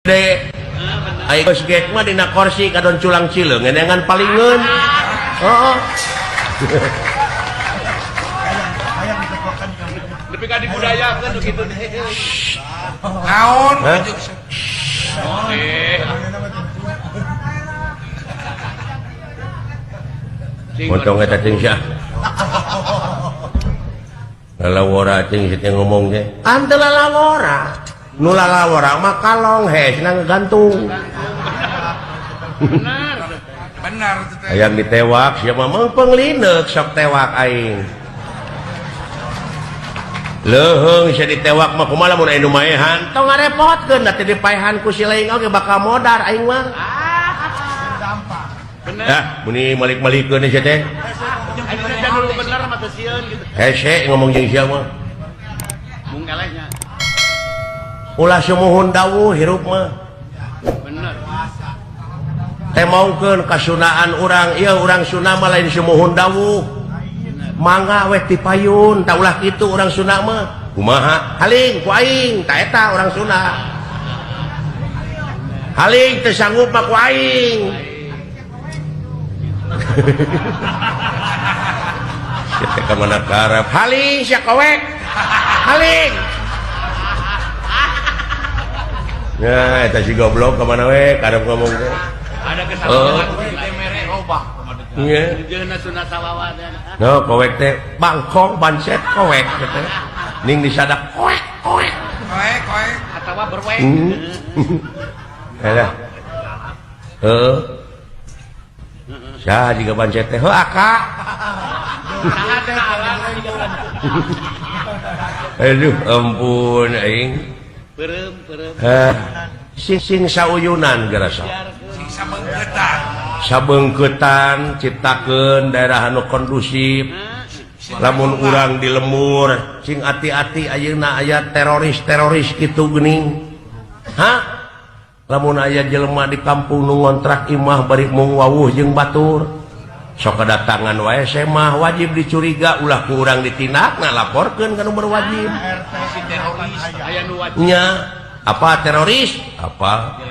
Dek, ayo gek mah dina kursi kadon culang cileung ngenengan palingeun. Oh. Lebih ka dibudayakeun kitu teh. Naon? Montong eta teh sia. Lalawora teh teh ngomong teh. Ante lalawora. Nu lalawora mah kalong he cenah gantung. Benar itu teh. Hayang ditewak sia mah meungpeung lineuk sok tewak aing. Leuheung sia ditewak mah kumaha lamun aya nu maehan tong ngarepotkeun da teh dipaehan ku si laing oge bakal modar aing mah. Bener. Ya, muni malik-malikeun sia teh. Anu teh dulu bener mah teu sieun gitu. Hese ngomong jeung sia mah. Mung elehnya. Ulah sumuhun dawuh hirup mah. Bener. Teh maungkeun kasunaan urang, ieu urang Sunda mah lain sumuhun dawuh. Mangga we ti payun, ta ulah kitu urang Sunda mah. Kumaha? Haling ku aing, ta eta urang Sunda. Haling teu sanggup mah ku aing. Sia ka mana karep. Haling sia kowek. Haling. Ya, eta si goblok ka mana we, karep ngomong teh. Ada kesalahan teh mere robah. Iya. Jeung sunat salawat. No, kowek teh bangkong bancet kowek teh. Ning disadak kowek. Koe. Atawa berwek. Ada. Heeh. Saha jiga bancet teh? Heuh aka. Aduh ampun aing. Peureum. Sing sauyunan garasa. Sing sabeungkeutan. Sabeungkeutan ciptakeun daerah anu kondusif. Lamun urang di lemur, sing ati-ati ayeuna aya teroris-teroris kitu geuning. Hah? Lamun aya jelema di kampung nu ngontrak imah bari mung wawuh jeung batur. Sok kedatangan wae semah wajib dicuriga ulah ku urang ditindak ngalaporkeun kana berwajib. Aya nu wajib. Nya, apa teroris? Apa?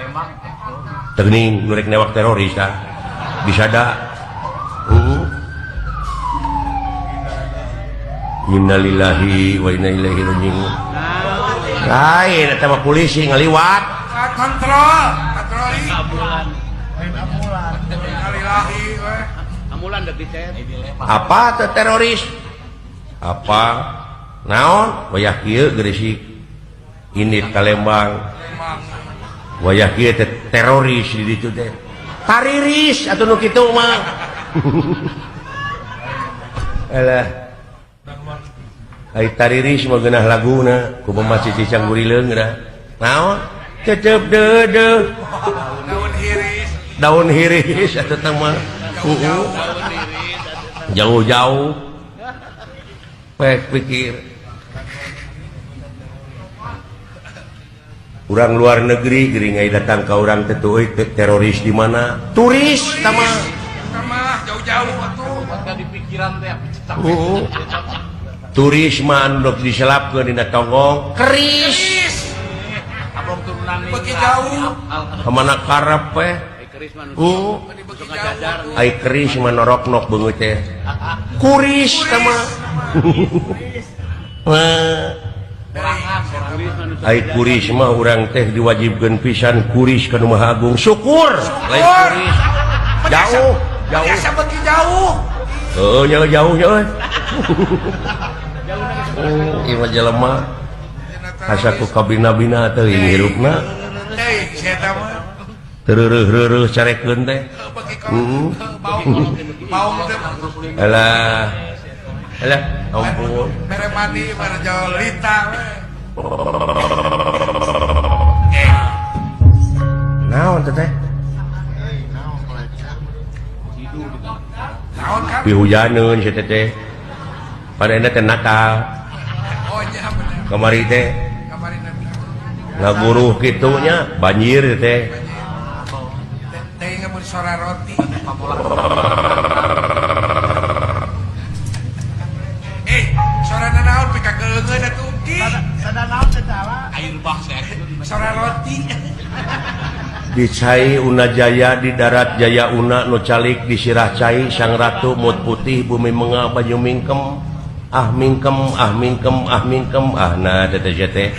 Teuning nu rek newak teroris tah. Bisa da. Innalillahi wa inna ilaihi raji'un. Lain eta mah polisi ngaliwat. Patroli. Amulan. Innalillahi we. Amulan deuk dicet. Apa teh teroris? Apa? Naon? Wayah kieu geurisik. Indit Kalembang. Wayah kieu teh teroris di ditu teh. Tariris atuh nu kitu mah. Alah. Ai tariris mah geunah laguna ku Mama Cici Canggurileung geunah. Naon? Cecep deudeuh. Daun hiris atuh teh mah. Jauh-jauh. Pek pikir. Urang luar negeri geuring ai datang ka urang teh teu teroris di mana? Turis tama. Tama jauh-jauh atuh. Ka di pikiran teh. Turis mah anu diselapkeun dina tonggong keris. Abang turunan nih. Beki jauh. Ka mana karep we? Keris mah Beki jauh. Ai keris mah norok-nok beungeut teh. Kuris tama. Ai kuris mah urang teh diwajibkeun pisan kuris ka Nu Maha Agung. Syukur lain kuris. Jauh. Biasa beki jauh. Heuh nya jauh nya euy. Ieu mah jelema asa ku kabina-bina teh hirupna. Teh eta mah. Tereureureuh carekeun teh. Beki ka. Bau teh. Alah ampun. Mere mandi mere jolita we. Naon teh? Naon kan? Pihujaneun sia teh. Padahal teh nakal. Oh nya bener. Kamari teh Kamari nanti. ngaguruh kitu nya banjir teh. Teh ngeun sora roti. Sora naon pika keungeun atuh ki. Sada naon teh salah. Air bah saya. Sora roti. Dicai Una Jaya di darat Jaya Una nucalik di sirah cai sang ratu mut putih bumi menga baju mingkem mingkem nah tete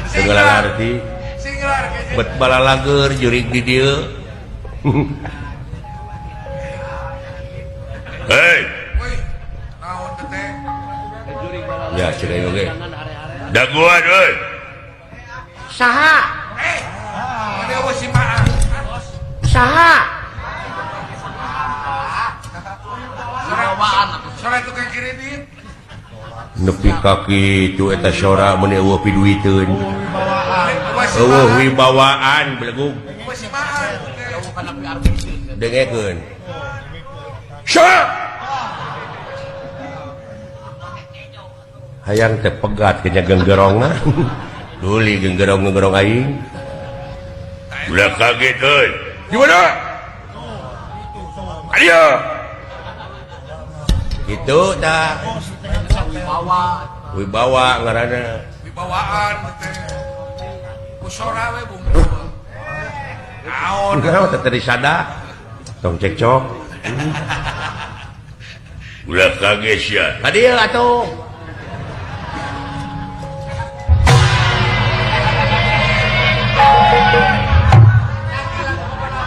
segala arti Singlar kayaknya. bet bala lager jurik di dia hei Woi, naon teteh? ya cerai oke Jangan are-are. daguan euy saha Ada apa sih Mak? saha Sore tukang kredit. nepi kaki itu eta sora mun eueuh piduiteun Apa sih eueuh Mak? wibawaan belegug Apa sih Mak? Bukan api artis. dengekeun sa hayang teh pegat kenya genggerongna duli genggerong aing ulah kaget euy gimana ayo gitu dah Bawa. wibawa ngaranna Wibawaan teteh. Kusora we bung. Naon? naon teh tadi sada tong cekcok ulah kaget ya hadieu atuh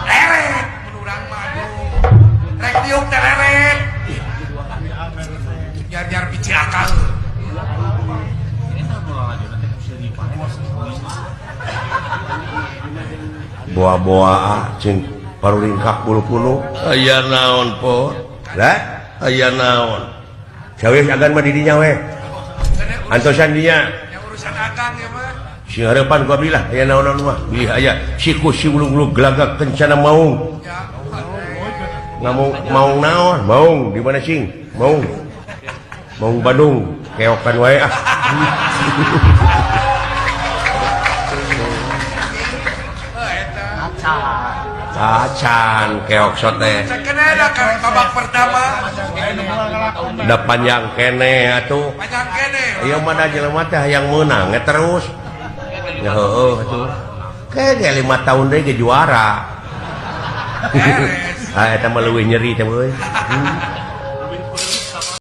Leret, menurang madu. Rek diuk teh leret. Jar biji akal. boa-boa cing paruringkak bulu-bulu aya naon po lah aya naon cawes agan mah di dinya we antosan dinya Yang urusan akang ya mah. si harapan gua bilah aya naon mah bilih aya siku si ulung-ulung gelagak kencana maung Ya, ngamung maung naon maung di mana cing maung Bandung keokan wae ah eta. acan keok sote Sakena ada babak pertama. da panjang kene atuh Panjang kene. ieu mah da jelema teh hayang meunang terus ya heueuh atuh kayaknya 5 tahun deui ge juara Beres. ah eta mah leuwih nyeri teh euy